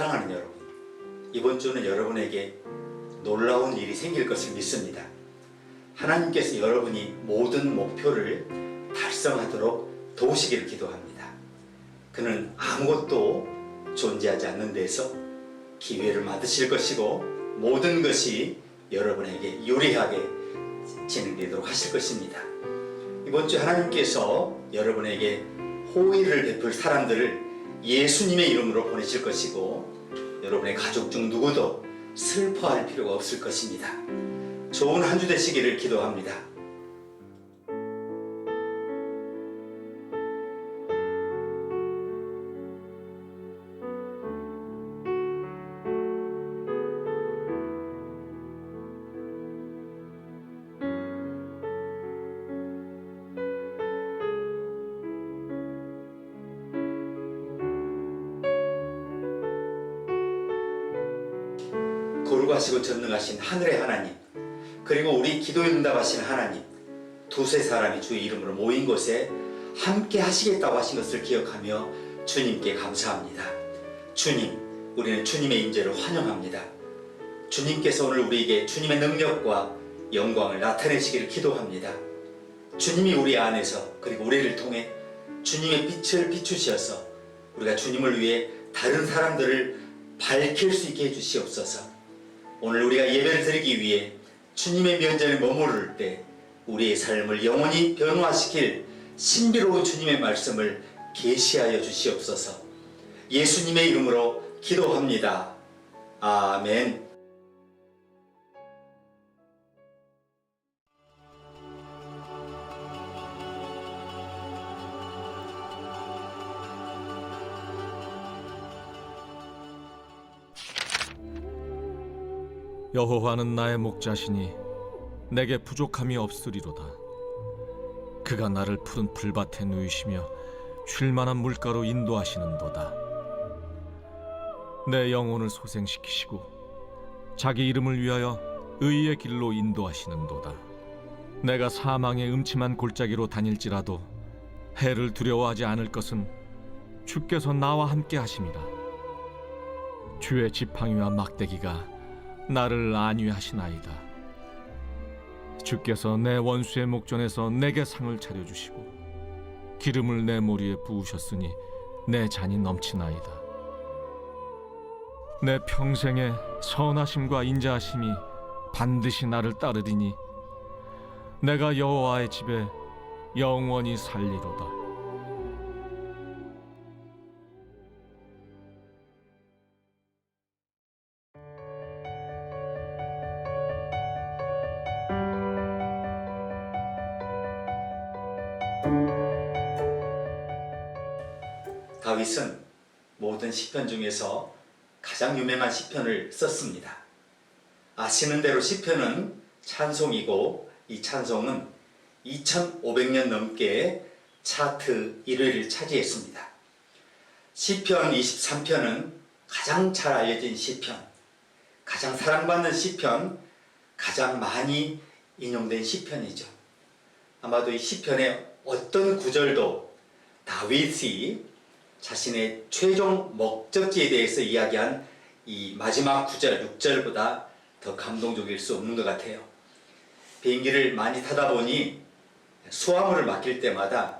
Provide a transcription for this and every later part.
사랑하는 여러분, 이번 주는 여러분에게 놀라운 일이 생길 것을 믿습니다. 하나님께서 여러분이 모든 목표를 달성하도록 도우시기를 기도합니다. 그는 아무것도 존재하지 않는 데서 기회를 만드실 것이고 모든 것이 여러분에게 유리하게 진행되도록 하실 것입니다. 이번 주 하나님께서 여러분에게 호의를 베풀 사람들을 예수님의 이름으로 보내실 것이고 여러분의 가족 중 누구도 슬퍼할 필요가 없을 것입니다. 좋은 한 주 되시기를 기도합니다. 거룩하시고 전능하신 하늘의 하나님, 그리고 우리 기도에 응답하신 하나님, 두세 사람이 주의 이름으로 모인 곳에 함께 하시겠다고 하신 것을 기억하며 주님께 감사합니다. 주님, 우리는 주님의 임재를 환영합니다. 주님께서 오늘 우리에게 주님의 능력과 영광을 나타내시기를 기도합니다. 주님이 우리 안에서 그리고 우리를 통해 주님의 빛을 비추셔서 우리가 주님을 위해 다른 사람들을 밝힐 수 있게 해주시옵소서. 오늘 우리가 예배를 드리기 위해 주님의 면전에 머무를 때 우리의 삶을 영원히 변화시킬 신비로운 주님의 말씀을 계시하여 주시옵소서. 예수님의 이름으로 기도합니다. 아멘. 여호와는 나의 목자시니 내게 부족함이 없으리로다. 그가 나를 푸른 풀밭에 누이시며 쉴 만한 물가로 인도하시는도다. 내 영혼을 소생시키시고 자기 이름을 위하여 의의 길로 인도하시는도다. 내가 사망의 음침한 골짜기로 다닐지라도 해를 두려워하지 않을 것은 주께서 나와 함께 하심이라. 주의 지팡이와 막대기가 나를 안위하시나이다. 주께서 내 원수의 목전에서 내게 상을 차려주시고 기름을 내 머리에 부으셨으니 내 잔이 넘치나이다. 내 평생에 선하심과 인자하심이 반드시 나를 따르리니 내가 여호와의 집에 영원히 살리로다. 다윗은 모든 시편 중에서 가장 유명한 시편을 썼습니다. 아시는 대로 시편은 찬송이고 이 찬송은 2500년 넘게 차트 1위를 차지했습니다. 시편 23편은 가장 잘 알려진 시편, 가장 사랑받는 시편, 가장 많이 인용된 시편이죠. 아마도 이 시편의 어떤 구절도 다윗이 자신의 최종 목적지에 대해서 이야기한 이 마지막 9절, 6절보다 더 감동적일 수 없는 것 같아요. 비행기를 많이 타다 보니 수화물을 맡길 때마다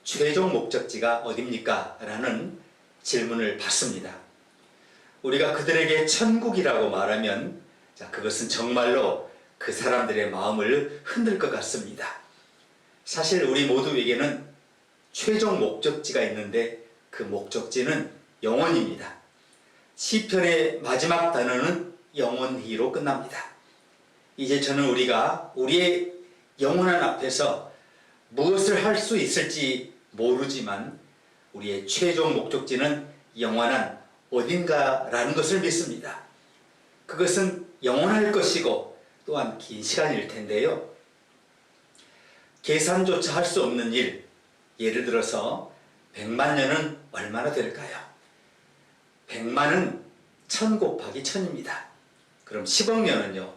최종 목적지가 어딥니까? 라는 질문을 받습니다. 우리가 그들에게 천국이라고 말하면 그것은 정말로 그 사람들의 마음을 흔들 것 같습니다. 사실 우리 모두에게는 최종 목적지가 있는데 그 목적지는 영원입니다. 시편의 마지막 단어는 영원히로 끝납니다. 이제 저는 우리가 우리의 영원한 앞에서 무엇을 할 수 있을지 모르지만 우리의 최종 목적지는 영원한 어딘가라는 것을 믿습니다. 그것은 영원할 것이고 또한 긴 시간일 텐데요. 계산조차 할 수 없는 일, 예를 들어서 100만 년은 얼마나 될까요? 100만은 1000 곱하기 1000입니다. 그럼 10억 년은요,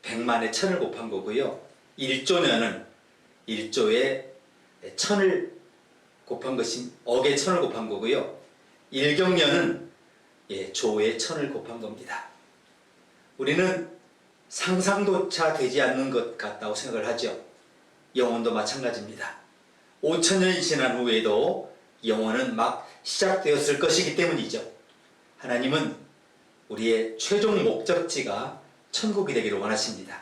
100만에 1000을 곱한 거고요. 1조 년은 1조에 1000을 곱한 것이 억에 1000을 곱한 거고요. 1경년은 조의 천을 곱한 겁니다. 우리는 상상조차 되지 않는 것 같다고 생각을 하죠. 영혼도 마찬가지입니다. 5,000년이 지난 후에도 영혼은 막 시작되었을 것이기 때문이죠. 하나님은 우리의 최종 목적지가 천국이 되기를 원하십니다.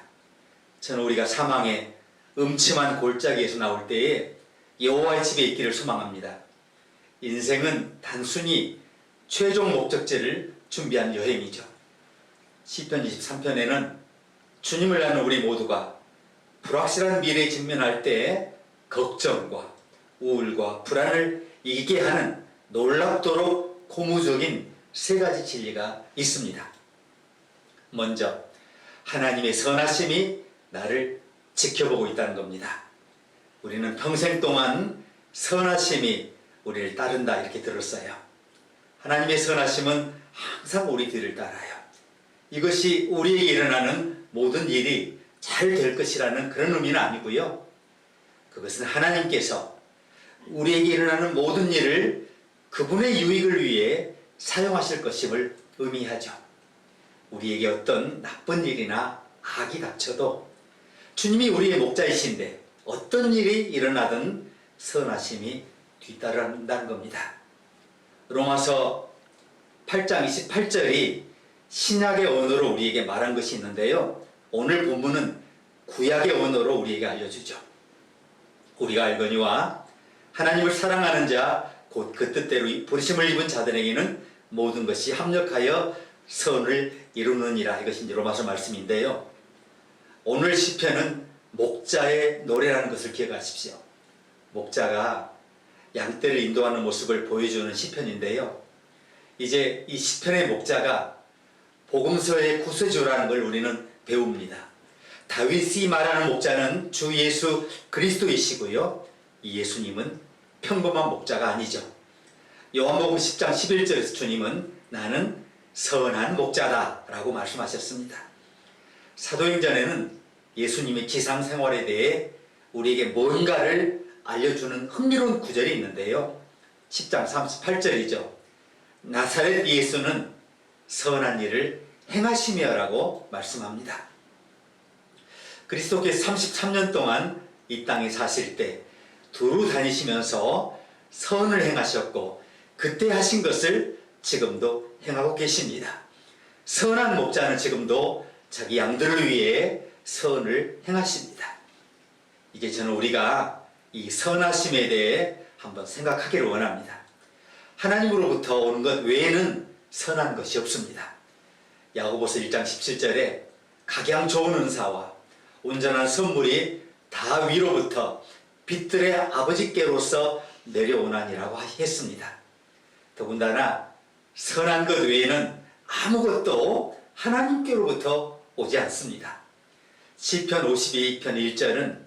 저는 우리가 사망의 음침한 골짜기에서 나올 때에 여호와의 집에 있기를 소망합니다. 인생은 단순히 최종 목적지를 준비한 여행이죠. 시편 23편에는 주님을 아는 우리 모두가 불확실한 미래에 직면할 때 걱정과 우울과 불안을 이기게 하는 놀랍도록 고무적인 세 가지 진리가 있습니다. 먼저 하나님의 선하심이 나를 지켜보고 있다는 겁니다. 우리는 평생 동안 선하심이 우리를 따른다 이렇게 들었어요. 하나님의 선하심은 항상 우리 뒤를 따라요. 이것이 우리에게 일어나는 모든 일이 잘 될 것이라는 그런 의미는 아니고요. 그것은 하나님께서 우리에게 일어나는 모든 일을 그분의 유익을 위해 사용하실 것임을 의미하죠. 우리에게 어떤 나쁜 일이나 악이 닥쳐도 주님이 우리의 목자이신데 어떤 일이 일어나든 선하심이 뒤따른다는 겁니다. 로마서 8장 28절이 신약의 언어로 우리에게 말한 것이 있는데요. 오늘 본문은 구약의 언어로 우리에게 알려주죠. 우리가 알거니와 하나님을 사랑하는 자 곧 그 뜻대로 부르심을 입은 자들에게는 모든 것이 합력하여 선을 이루느니라. 이것이 이제 로마서 말씀인데요. 오늘 시편은 목자의 노래라는 것을 기억하십시오. 목자가 양떼를 인도하는 모습을 보여주는 시편인데요. 이제 이 시편의 목자가 복음서의 구세주라는 걸 우리는 배웁니다. 다윗이 말하는 목자는 주 예수 그리스도이시고요. 이 예수님은 평범한 목자가 아니죠. 요한복음 10장 11절에서 주님은 나는 선한 목자다 라고 말씀하셨습니다. 사도행전에는 예수님의 지상생활에 대해 우리에게 뭔가를 알려주는 흥미로운 구절이 있는데요. 10장 38절이죠. 나사렛 예수는 선한 일을 행하시며 라고 말씀합니다. 그리스도께서 33년 동안 이 땅에 사실 때 두루 다니시면서 선을 행하셨고 그때 하신 것을 지금도 행하고 계십니다. 선한 목자는 지금도 자기 양들을 위해 선을 행하십니다. 이제 저는 우리가 이 선하심에 대해 한번 생각하기를 원합니다. 하나님으로부터 오는 것 외에는 선한 것이 없습니다. 야고보서 1장 17절에 각양 좋은 은사와 온전한 선물이 다 위로부터 빛들의 아버지께로서 내려오나니라고 했습니다. 더군다나 선한 것 외에는 아무것도 하나님께로부터 오지 않습니다. 시편 52편 1절은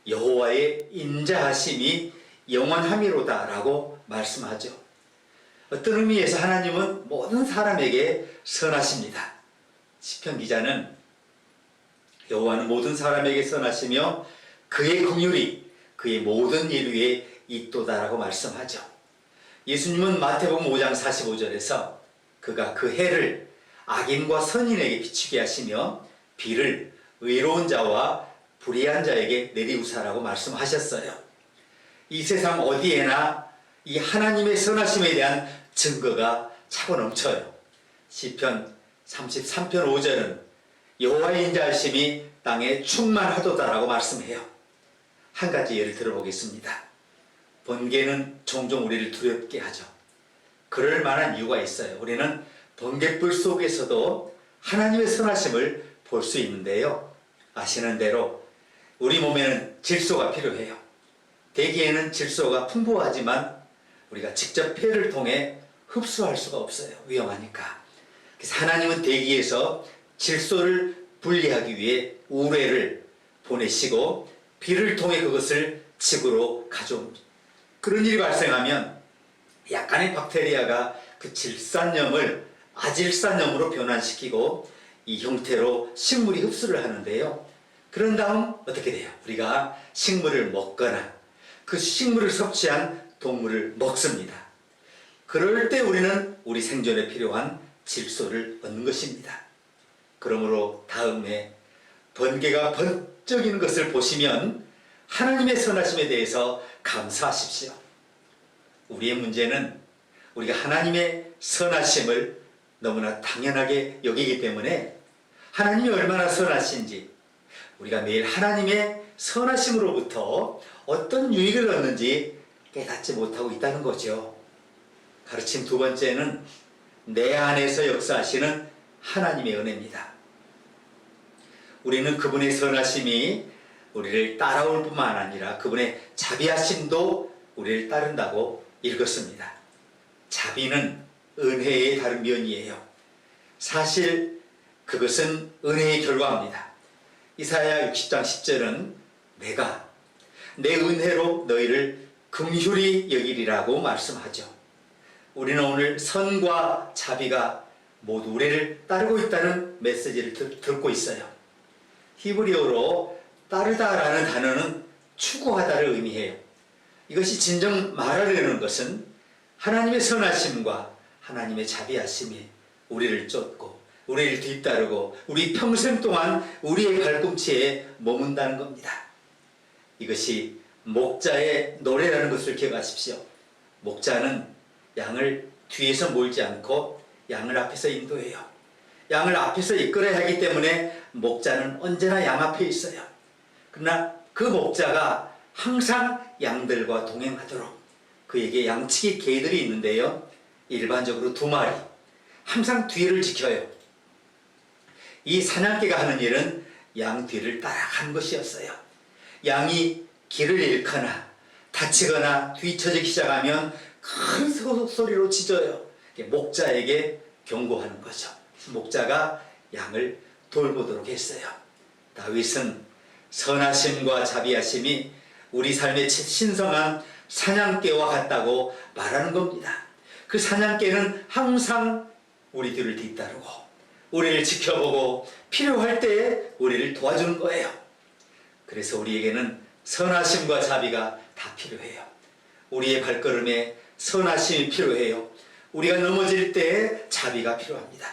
여호와의 인자하심이 영원함이로다 라고 말씀하죠. 어떤 의미에서 하나님은 모든 사람에게 선하십니다. 시편 기자는 여호와는 모든 사람에게 선하시며 그의 긍휼이 그의 모든 일 위에 있도다라고 말씀하죠. 예수님은 마태복음 5장 45절에서 그가 그 해를 악인과 선인에게 비추게 하시며 비를 의로운 자와 불의한 자에게 내리우사라고 말씀하셨어요. 이 세상 어디에나 이 하나님의 선하심에 대한 증거가 차고 넘쳐요. 시편 33편 5절은 여호와의 인자하심이 땅에 충만하도다라고 말씀해요. 한 가지 예를 들어보겠습니다. 번개는 종종 우리를 두렵게 하죠. 그럴 만한 이유가 있어요. 우리는 번개불 속에서도 하나님의 선하심을 볼 수 있는데요. 아시는 대로 우리 몸에는 질소가 필요해요. 대기에는 질소가 풍부하지만 우리가 직접 폐를 통해 흡수할 수가 없어요. 위험하니까. 그래서 하나님은 대기에서 질소를 분리하기 위해 우레를 보내시고 비를 통해 그것을 지구로 가져옵니다. 그런 일이 발생하면 약간의 박테리아가 그 질산염을 아질산염으로 변환시키고 이 형태로 식물이 흡수를 하는데요. 그런 다음 어떻게 돼요? 우리가 식물을 먹거나 그 식물을 섭취한 동물을 먹습니다. 그럴 때 우리는 우리 생존에 필요한 질소를 얻는 것입니다. 그러므로 다음에 번개가 번쩍이는 것을 보시면 하나님의 선하심에 대해서 감사하십시오. 우리의 문제는 우리가 하나님의 선하심을 너무나 당연하게 여기기 때문에 하나님이 얼마나 선하신지, 우리가 매일 하나님의 선하심으로부터 어떤 유익을 얻는지 깨닫지 못하고 있다는 거죠. 가르침 두 번째는 내 안에서 역사하시는 하나님의 은혜입니다. 우리는 그분의 선하심이 우리를 따라올 뿐만 아니라 그분의 자비하심도 우리를 따른다고 읽었습니다. 자비는 은혜의 다른 면이에요. 사실 그것은 은혜의 결과입니다. 이사야 60장 10절은 내가 내 은혜로 너희를 긍휼히 여기리라고 말씀하죠. 우리는 오늘 선과 자비가 모두 우리를 따르고 있다는 메시지를 듣고 있어요. 히브리어로 따르다라는 단어는 추구하다를 의미해요. 이것이 진정 말하려는 것은 하나님의 선하심과 하나님의 자비하심이 우리를 쫓고 우리를 뒤따르고 우리 평생 동안 우리의 발꿈치에 머문다는 겁니다. 이것이 목자의 노래라는 것을 기억하십시오. 목자는 양을 뒤에서 몰지 않고 양을 앞에서 인도해요. 양을 앞에서 이끌어야 하기 때문에 목자는 언제나 양 앞에 있어요. 그러나 그 목자가 항상 양들과 동행하도록 그에게 양치기 개들이 있는데요. 일반적으로 2마리 항상 뒤를 지켜요. 이 사냥개가 하는 일은 양 뒤를 따라가는 것이었어요. 양이 길을 잃거나 다치거나 뒤처지기 시작하면 큰 소리로 짖어요. 목자에게 경고하는 거죠. 목자가 양을 돌보도록 했어요. 다윗은 선하심과 자비하심이 우리 삶의 신성한 사냥개와 같다고 말하는 겁니다. 그 사냥개는 항상 우리 뒤를 뒤따르고 우리를 지켜보고 필요할 때에 우리를 도와주는 거예요. 그래서 우리에게는 선하심과 자비가 다 필요해요. 우리의 발걸음에 선하심이 필요해요. 우리가 넘어질 때에 자비가 필요합니다.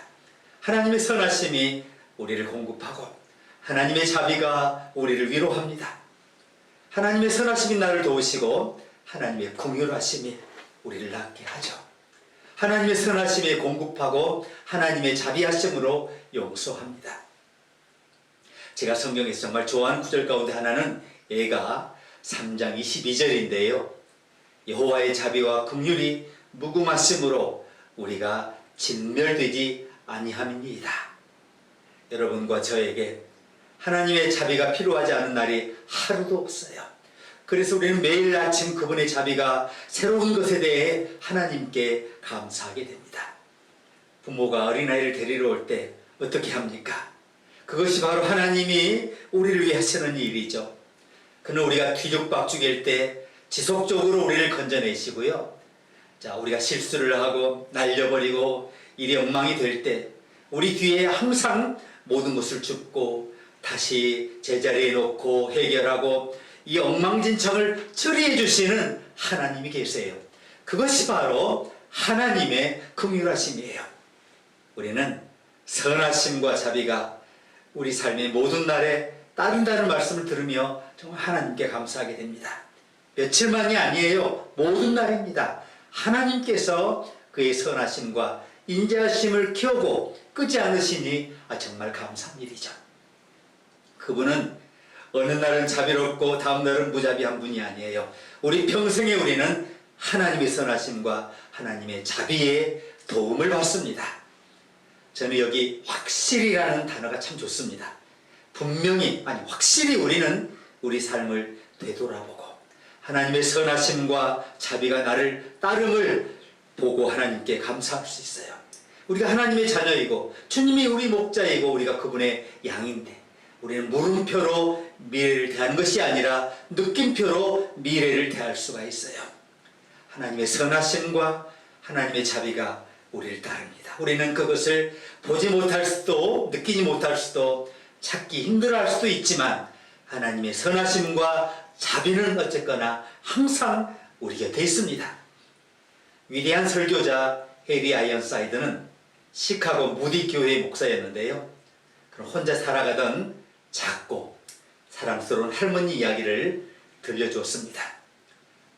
하나님의 선하심이 우리를 공급하고 하나님의 자비가 우리를 위로합니다. 하나님의 선하심이 나를 도우시고 하나님의 긍휼하심이 우리를 낫게 하죠. 하나님의 선하심이 공급하고 하나님의 자비하심으로 용서합니다. 제가 성경에서 정말 좋아하는 구절 가운데 하나는 예가 3장 22절인데요. 여호와의 자비와 긍휼이 무궁하심으로 우리가 진멸되지 아니함이니이다. 여러분과 저에게 하나님의 자비가 필요하지 않은 날이 하루도 없어요. 그래서 우리는 매일 아침 그분의 자비가 새로운 것에 대해 하나님께 감사하게 됩니다. 부모가 어린아이를 데리러 올 때 어떻게 합니까? 그것이 바로 하나님이 우리를 위해 하시는 일이죠. 그는 우리가 뒤죽박죽일 때 지속적으로 우리를 건져내시고요. 자, 우리가 실수를 하고 날려버리고 일이 엉망이 될 때 우리 뒤에 항상 모든 것을 줍고 다시 제자리에 놓고 해결하고 이 엉망진창을 처리해 주시는 하나님이 계세요. 그것이 바로 하나님의 긍휼하심이에요. 우리는 선하심과 자비가 우리 삶의 모든 날에 따른다는 말씀을 들으며 정말 하나님께 감사하게 됩니다. 며칠만이 아니에요. 모든 날입니다. 하나님께서 그의 선하심과 인자하심을 켜고 끄지 않으시니 정말 감사한 일이죠. 그분은 어느 날은 자비롭고 다음 날은 무자비한 분이 아니에요. 우리 평생에 우리는 하나님의 선하심과 하나님의 자비의 도움을 받습니다. 저는 여기 확실히라는 단어가 참 좋습니다. 분명히, 확실히 우리는 우리 삶을 되돌아보고 하나님의 선하심과 자비가 나를 따름을 보고 하나님께 감사할 수 있어요. 우리가 하나님의 자녀이고 주님이 우리 목자이고 우리가 그분의 양인데 우리는 물음표로 미래를 대하는 것이 아니라 느낌표로 미래를 대할 수가 있어요. 하나님의 선하심과 하나님의 자비가 우리를 따릅니다. 우리는 그것을 보지 못할 수도 느끼지 못할 수도 찾기 힘들어할 수도 있지만 하나님의 선하심과 자비는 어쨌거나 항상 우리 곁에 있습니다. 위대한 설교자 해리 아이언사이드는 시카고 무디 교회의 목사였는데요. 그럼 혼자 살아가던 작고 사랑스러운 할머니 이야기를 들려주었습니다.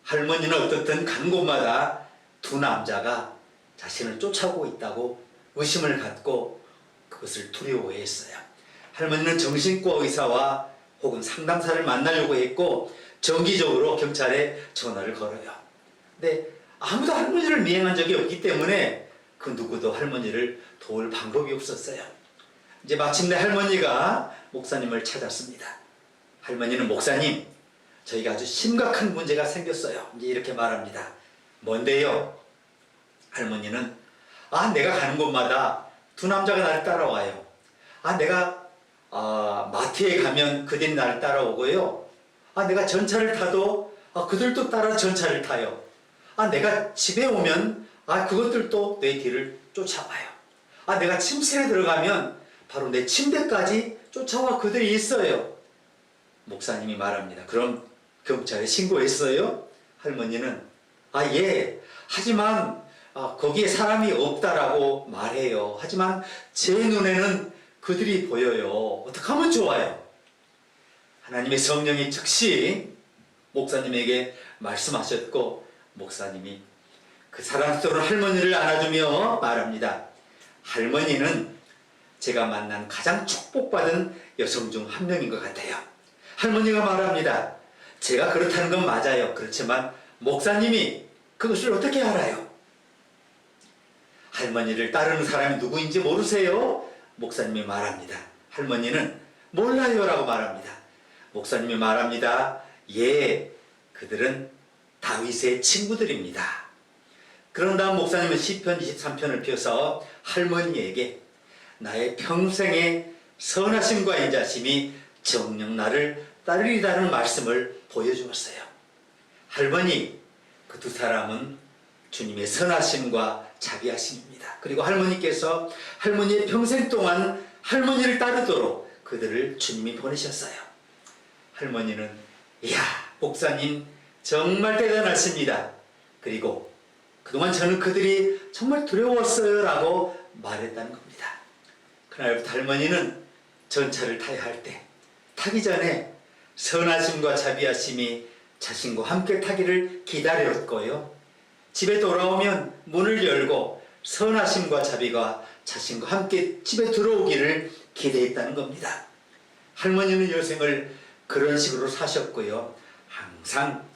할머니는 어떻든 간 곳마다 두 남자가 자신을 쫓아오고 있다고 의심을 갖고 그것을 두려워했어요. 할머니는 정신과 의사와 혹은 상담사를 만나려고 했고 정기적으로 경찰에 전화를 걸어요. 근데 아무도 할머니를 미행한 적이 없기 때문에 그 누구도 할머니를 도울 방법이 없었어요. 이제 마침내 할머니가 목사님을 찾았습니다. 할머니는 목사님, 저희가 아주 심각한 문제가 생겼어요. 이제 이렇게 말합니다. 뭔데요? 할머니는 내가 가는 곳마다 두 남자가 나를 따라와요. 내가 마트에 가면 그들이 나를 따라오고요. 내가 전차를 타도 그들도 따라 전차를 타요. 내가 집에 오면 그것들도 내 뒤를 쫓아와요. 내가 침실에 들어가면 바로 내 침대까지 쫓아와 그들이 있어요. 목사님이 말합니다. 그럼 경찰에 신고했어요? 할머니는 예. 하지만 거기에 사람이 없다라고 말해요. 하지만 제 눈에는 그들이 보여요. 어떻게 하면 좋아요? 하나님의 성령이 즉시 목사님에게 말씀하셨고 목사님이 그 사랑스러운 할머니를 안아주며 말합니다. 할머니는 제가 만난 가장 축복받은 여성 중 한 명인 것 같아요. 할머니가 말합니다. 제가 그렇다는 건 맞아요. 그렇지만 목사님이 그것을 어떻게 알아요? 할머니를 따르는 사람이 누구인지 모르세요? 목사님이 말합니다. 할머니는 몰라요 라고 말합니다. 목사님이 말합니다. 예, 그들은 다윗의 친구들입니다. 그런 다음 목사님은 시편 23편을 펴서 할머니에게 나의 평생의 선하심과 인자심이 정녕 나를 따르리라는 말씀을 보여주었어요. 할머니, 그 두 사람은 주님의 선하심과 자비하심입니다. 그리고 할머니께서 할머니의 평생 동안 할머니를 따르도록 그들을 주님이 보내셨어요. 할머니는 이야, 목사님 정말 대단하십니다. 그리고 그동안 저는 그들이 정말 두려웠어요 라고 말했다는 겁니다. 그날부터 할머니는 전차를 타야 할 때 타기 전에 선하심과 자비하심이 자신과 함께 타기를 기다렸고요. 집에 돌아오면 문을 열고 선하심과 자비가 자신과 함께 집에 들어오기를 기대했다는 겁니다. 할머니는 여생을 그런 식으로 사셨고요. 항상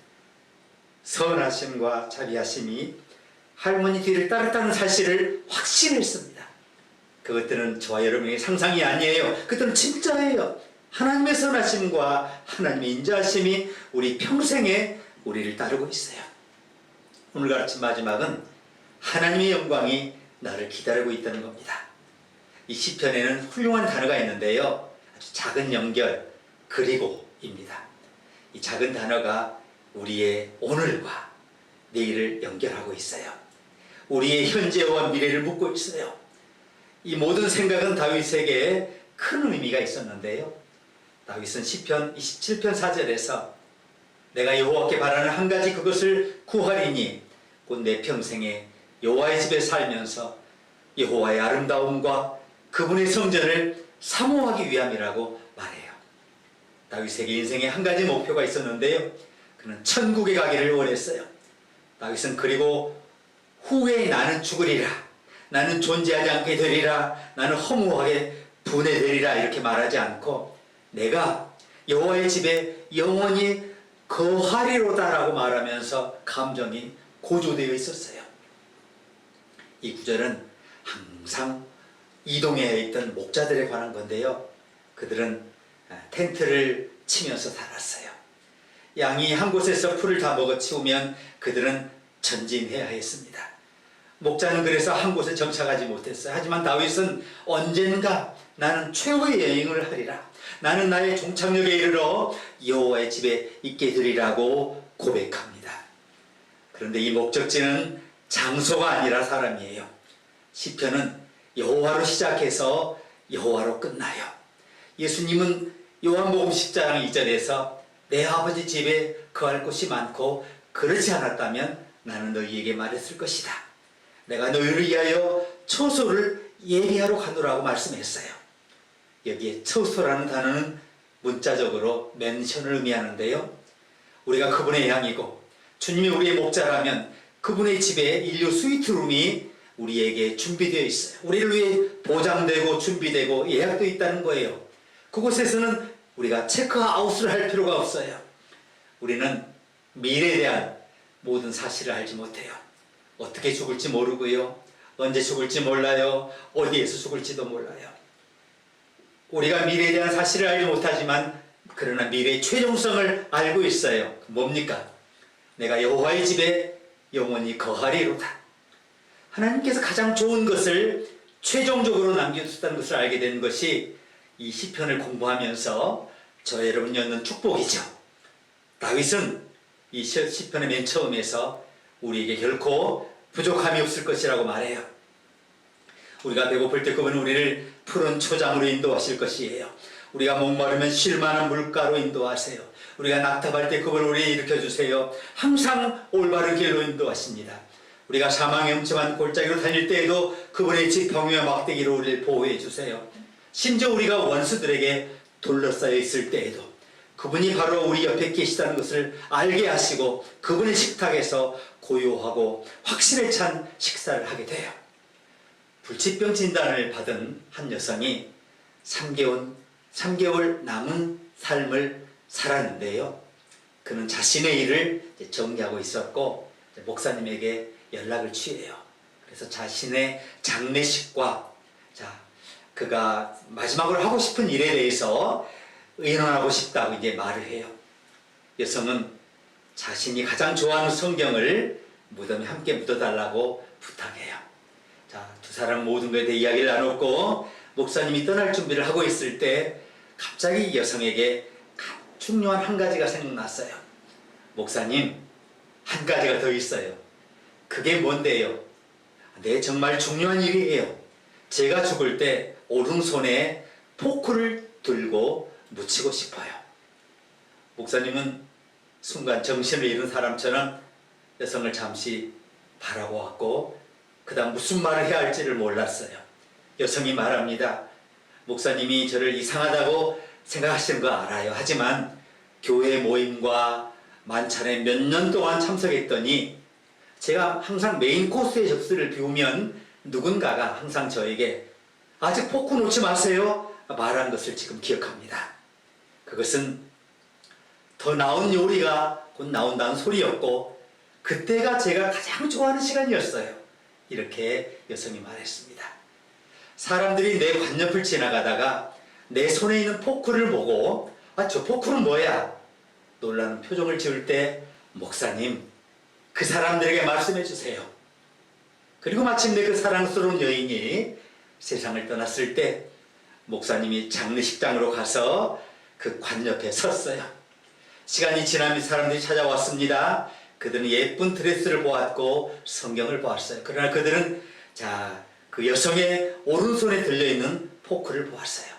선하심과 자비하심이 할머니 뒤를 따랐다는 사실을 확신했습니다. 그것들은 저와 여러분의 상상이 아니에요. 그것들은 진짜예요. 하나님의 선하심과 하나님의 인자하심이 우리 평생에 우리를 따르고 있어요. 오늘 가르친 마지막은 하나님의 영광이 나를 기다리고 있다는 겁니다. 이 시편에는 훌륭한 단어가 있는데요. 아주 작은 연결, 그리고입니다. 이 작은 단어가 우리의 오늘과 내일을 연결하고 있어요. 우리의 현재와 미래를 묻고 있어요. 이 모든 생각은 다윗에게 큰 의미가 있었는데요. 다윗은 시편 27편 4절에서 내가 여호와께 바라는 한 가지 그것을 구하리니 곧 내 평생에 여호와의 집에 살면서 여호와의 아름다움과 그분의 성전을 사모하기 위함이라고 말해요. 다윗에게 인생에 한 가지 목표가 있었는데요. 그는 천국에 가기를 원했어요. 다윗은 그리고 후에 나는 죽으리라, 나는 존재하지 않게 되리라, 나는 허무하게 분해되리라 이렇게 말하지 않고 내가 여호와의 집에 영원히 거하리로다라고 말하면서 감정이 고조되어 있었어요. 이 구절은 항상 이동해야 있던 목자들에 관한 건데요. 그들은 텐트를 치면서 살았어요. 양이 한 곳에서 풀을 다 먹어치우면 그들은 전진해야 했습니다. 목자는 그래서 한 곳에 정착하지 못했어요. 하지만 다윗은 언젠가 나는 최후의 여행을 하리라, 나는 나의 종착역에 이르러 여호와의 집에 있게 되리라고 고백합니다. 그런데 이 목적지는 장소가 아니라 사람이에요. 시편은 여호와로 시작해서 여호와로 끝나요. 예수님은 요한복음 10장 2절에서 내 아버지 집에 거할 곳이 많고 그렇지 않았다면 나는 너희에게 말했을 것이다. 내가 너희를 위하여 처소를 예비하러 가노라고 말씀했어요. 여기에 처소라는 단어는 문자적으로 맨션을 의미하는데요. 우리가 그분의 양이고 주님이 우리의 목자라면 그분의 집에 인류 스위트룸이 우리에게 준비되어 있어요. 우리를 위해 보장되고 준비되고 예약되어 있다는 거예요. 그곳에서는 우리가 체크아웃을 할 필요가 없어요. 우리는 미래에 대한 모든 사실을 알지 못해요. 어떻게 죽을지 모르고요. 언제 죽을지 몰라요. 어디에서 죽을지도 몰라요. 우리가 미래에 대한 사실을 알지 못하지만 그러나 미래의 최종성을 알고 있어요. 뭡니까? 내가 여호와의 집에 영원히 거하리로다. 하나님께서 가장 좋은 것을 최종적으로 남겨두셨다는 것을 알게 된 것이 이 시편을 공부하면서 저 여러분이 얻는 축복이죠. 다윗은 이 시편의 맨 처음에서 우리에게 결코 부족함이 없을 것이라고 말해요. 우리가 배고플 때 그분은 우리를 푸른 초장으로 인도하실 것이에요. 우리가 목마르면 쉴만한 물가로 인도하세요. 우리가 낙tab할 때 그분은 우리를 일으켜주세요. 항상 올바른 길로 인도하십니다. 우리가 사망의 음침한 골짜기로 다닐 때에도 그분의 지팡이와 막대기로 우리를 보호해 주세요. 심지어 우리가 원수들에게 둘러싸여 있을 때에도 그분이 바로 우리 옆에 계시다는 것을 알게 하시고 그분의 식탁에서 고요하고 확신에 찬 식사를 하게 돼요. 불치병 진단을 받은 한 여성이 3개월 남은 삶을 살았는데요. 그는 자신의 일을 정리하고 있었고 목사님에게 연락을 취해요. 그래서 자신의 장례식과 그가 마지막으로 하고 싶은 일에 대해서 의논하고 싶다고 이제 말을 해요. 여성은 자신이 가장 좋아하는 성경을 무덤에 함께 묻어달라고 부탁해요. 두 사람 모든 것에 대해 이야기를 나눴고 목사님이 떠날 준비를 하고 있을 때 갑자기 이 여성에게 중요한 한 가지가 생각났어요. 목사님, 한 가지가 더 있어요. 그게 뭔데요? 네, 정말 중요한 일이에요. 제가 죽을 때 오른손에 포크를 들고 묻히고 싶어요. 목사님은 순간 정신을 잃은 사람처럼 여성을 잠시 바라보았고 그 다음 무슨 말을 해야 할지를 몰랐어요. 여성이 말합니다. 목사님이 저를 이상하다고 생각하시는 거 알아요. 하지만 교회 모임과 만찬에 몇 년 동안 참석했더니 제가 항상 메인 코스의 접시를 비우면 누군가가 항상 저에게 아직 포크 놓지 마세요 말한 것을 지금 기억합니다. 그것은 더 나은 요리가 곧 나온다는 소리였고 그때가 제가 가장 좋아하는 시간이었어요. 이렇게 여성이 말했습니다. 사람들이 내 관옆을 지나가다가 내 손에 있는 포크를 보고 저 포크는 뭐야? 놀라는 표정을 지을 때 목사님, 그 사람들에게 말씀해 주세요. 그리고 마침내 그 사랑스러운 여인이 세상을 떠났을 때 목사님이 장례식장으로 가서 그 관 옆에 섰어요. 시간이 지나면 사람들이 찾아왔습니다. 그들은 예쁜 드레스를 보았고 성경을 보았어요. 그러나 그들은 그 여성의 오른손에 들려있는 포크를 보았어요.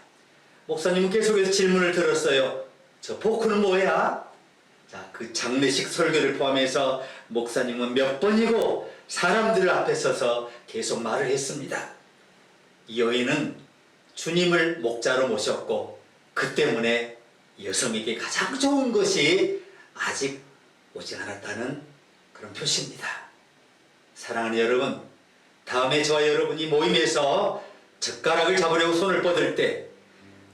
목사님은 계속해서 질문을 들었어요. 저 포크는 뭐야? 그 장례식 설교를 포함해서 목사님은 몇 번이고 사람들 앞에 서서 계속 말을 했습니다. 이 여인은 주님을 목자로 모셨고 그 때문에 여성에게 가장 좋은 것이 아직 오지 않았다는 그런 표시입니다. 사랑하는 여러분, 다음에 저와 여러분이 모임에서 젓가락을 잡으려고 손을 뻗을 때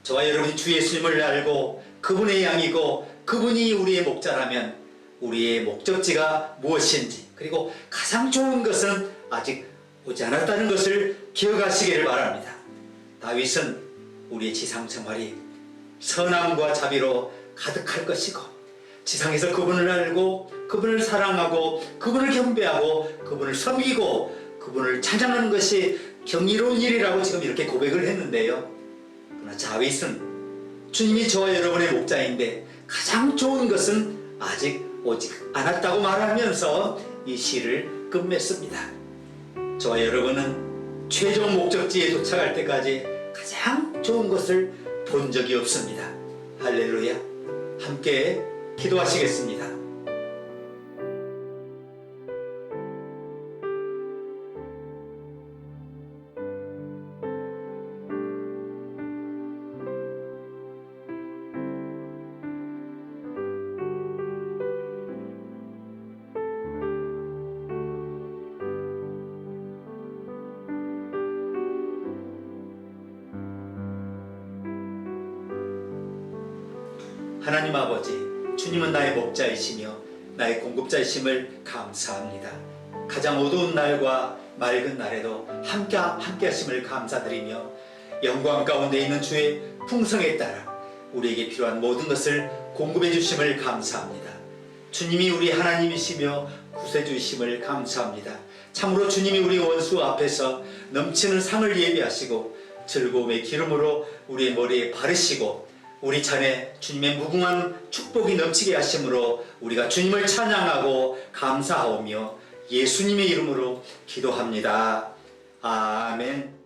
저와 여러분이 주 예수님을 알고 그분의 양이고 그분이 우리의 목자라면 우리의 목적지가 무엇인지 그리고 가장 좋은 것은 아직 오지 않았다는 것을 기억하시기를 바랍니다. 다윗은 우리의 지상 생활이 선함과 자비로 가득할 것이고 지상에서 그분을 알고 그분을 사랑하고 그분을 경배하고 그분을 섬기고 그분을 찬양하는 것이 경이로운 일이라고 지금 이렇게 고백을 했는데요. 그러나 다윗은 주님이 저와 여러분의 목자인데 가장 좋은 것은 아직 오지 않았다고 말하면서 이 시를 끝맺습니다. 저와 여러분은 최종 목적지에 도착할 때까지 가장 좋은 것을 본 적이 없습니다. 할렐루야. 함께 기도하시겠습니다. 하나님 아버지, 주님은 나의 목자이시며 나의 공급자이심을 감사합니다. 가장 어두운 날과 맑은 날에도 함께 하심을 감사드리며 영광 가운데 있는 주의 풍성에 따라 우리에게 필요한 모든 것을 공급해 주심을 감사합니다. 주님이 우리 하나님이시며 구세주이심을 감사합니다. 참으로 주님이 우리 원수 앞에서 넘치는 상을 예비하시고 즐거움의 기름으로 우리의 머리에 바르시고 우리 차례 주님의 무궁한 축복이 넘치게 하심으로 우리가 주님을 찬양하고 감사하오며 예수님의 이름으로 기도합니다. 아멘.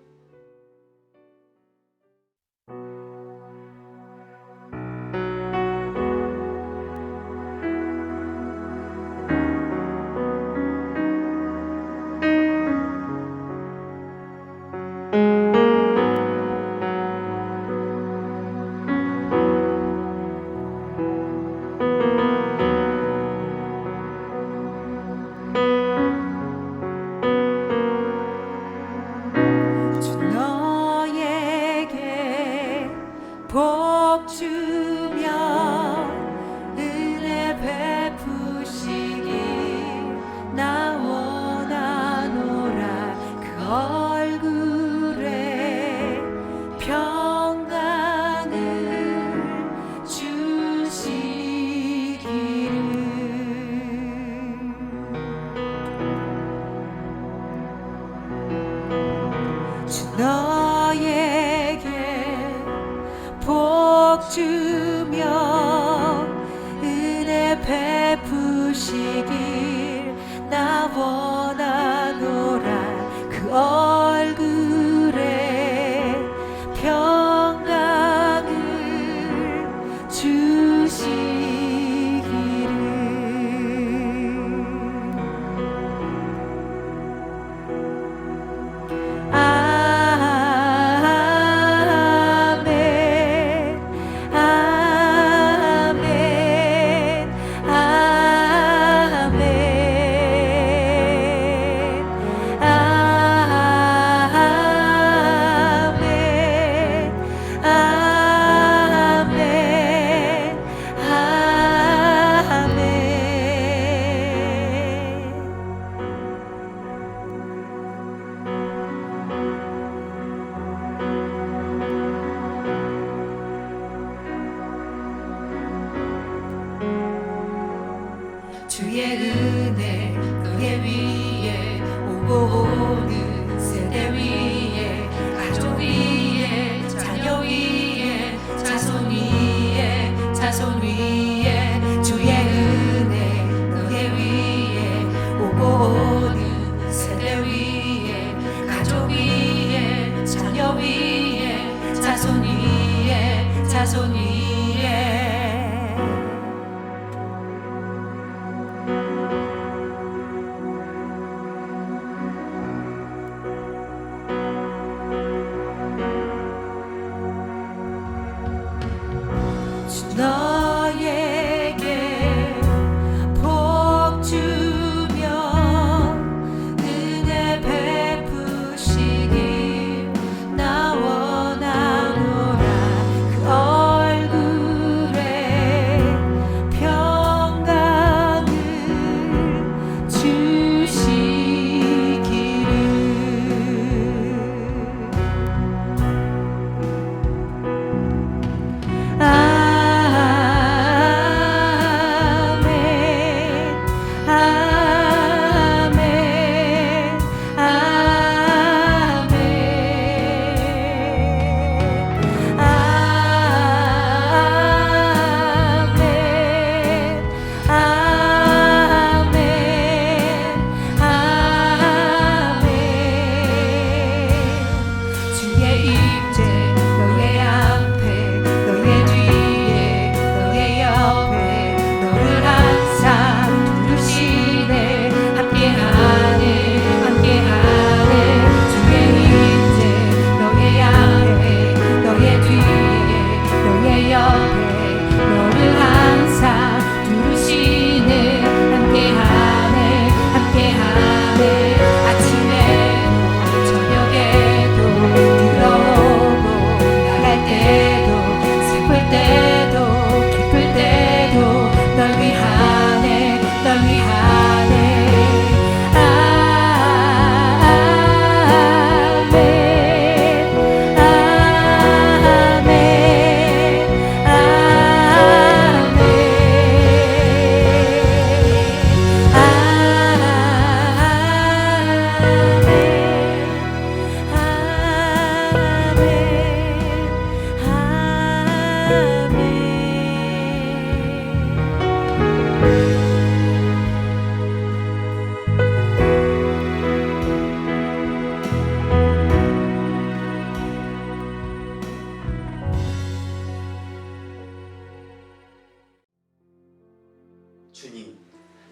복 주며 은혜 베푸시기 나 원하노라. 그 얼굴에 평강을 주시기를. 주 너에게 복 주며 은혜 베푸시길 나 원하노라. 그 얼굴에 평강을 주시기를. 주의 은혜 너의 위에 오고 오는 세대 위에 가족 위에 자녀 위에 자손 위에 자손 위에 주의 은혜 너의 위에 오고 오는 세대 위에 가족 위에 자녀 위에 자손 위에 자손 위에.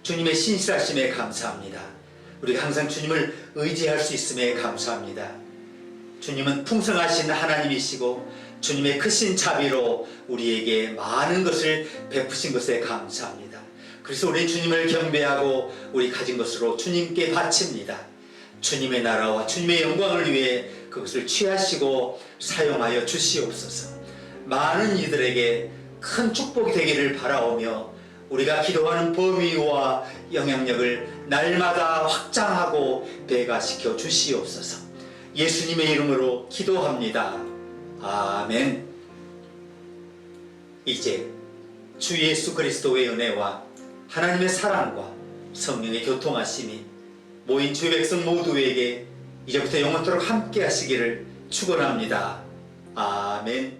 주님의 신실하심에 감사합니다. 우리가 항상 주님을 의지할 수 있음에 감사합니다. 주님은 풍성하신 하나님이시고 주님의 크신 자비로 우리에게 많은 것을 베푸신 것에 감사합니다. 그래서 우리 주님을 경배하고 우리 가진 것으로 주님께 바칩니다. 주님의 나라와 주님의 영광을 위해 그것을 취하시고 사용하여 주시옵소서. 많은 이들에게 큰 축복이 되기를 바라오며 우리가 기도하는 범위와 영향력을 날마다 확장하고 배가시켜 주시옵소서. 예수님의 이름으로 기도합니다. 아멘. 이제 주 예수 그리스도의 은혜와 하나님의 사랑과 성령의 교통하심이 모인 주의 백성 모두에게 이제부터 영원토록 함께 하시기를 축원합니다. 아멘.